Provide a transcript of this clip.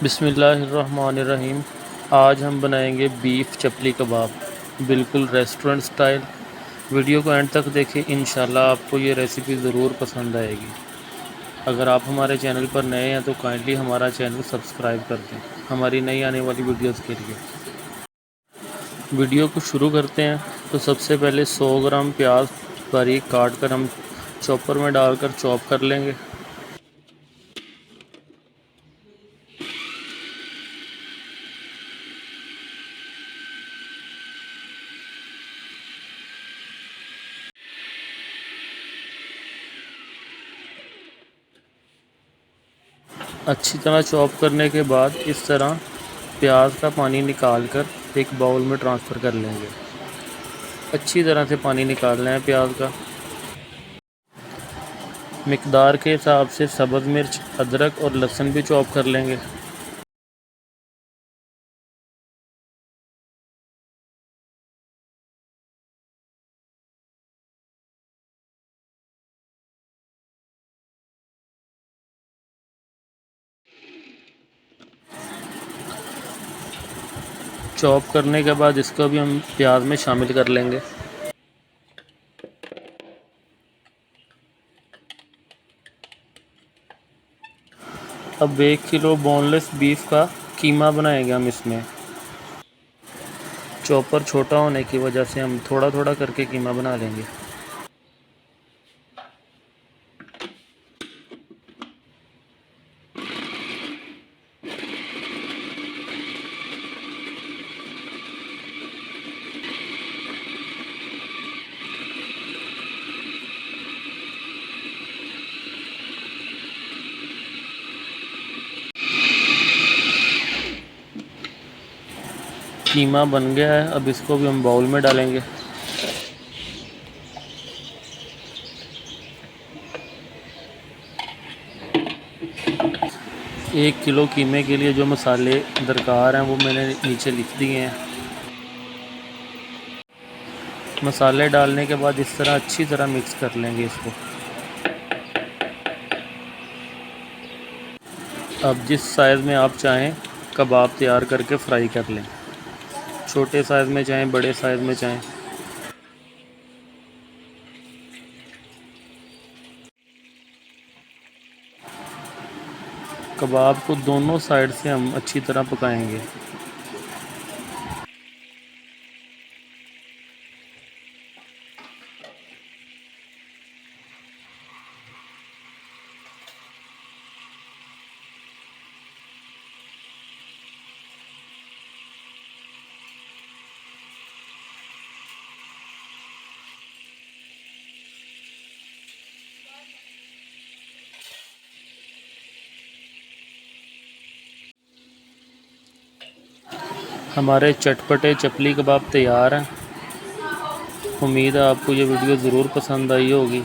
बिस्मिल्लाहिर्रहमानिर्रहीम। आज हम बनाएंगे बीफ चपली कबाब, बिल्कुल रेस्टोरेंट स्टाइल। वीडियो को एंड तक देखें, इंशाल्लाह आपको ये रेसिपी ज़रूर पसंद आएगी। अगर आप हमारे चैनल पर नए हैं तो काइंडली हमारा चैनल सब्सक्राइब कर दें हमारी नई आने वाली वीडियोस के लिए। वीडियो को शुरू करते हैं। तो सबसे पहले 100 ग्राम प्याज बारीक काट कर हम चॉपर में डालकर चॉप कर लेंगे। अच्छी तरह चॉप करने के बाद इस तरह प्याज का पानी निकाल कर एक बाउल में ट्रांसफ़र कर लेंगे। अच्छी तरह से पानी निकालना है प्याज का। मिकदार के हिसाब से सब्ज़ मिर्च, अदरक और लहसुन भी चॉप कर लेंगे। चॉप करने के बाद इसको भी हम प्याज में शामिल कर लेंगे। अब 1 किलो बोनलेस बीफ का कीमा बनाएंगे हम इसमें। चॉपर छोटा होने की वजह से हम थोड़ा थोड़ा करके कीमा बना लेंगे। कीमा बन गया है, अब इसको भी हम बाउल में डालेंगे। एक किलो कीमे के लिए जो मसाले दरकार हैं वो मैंने नीचे लिख दिए हैं। मसाले डालने के बाद इस तरह अच्छी तरह मिक्स कर लेंगे इसको। अब जिस साइज़ में आप चाहें कबाब तैयार करके फ्राई कर लें, छोटे साइज़ में चाहें बड़े साइज़ में चाहें। कबाब को दोनों साइड से हम अच्छी तरह पकाएंगे। हमारे चटपटे चपली कबाब तैयार हैं। उम्मीद है आपको ये वीडियो ज़रूर पसंद आई होगी।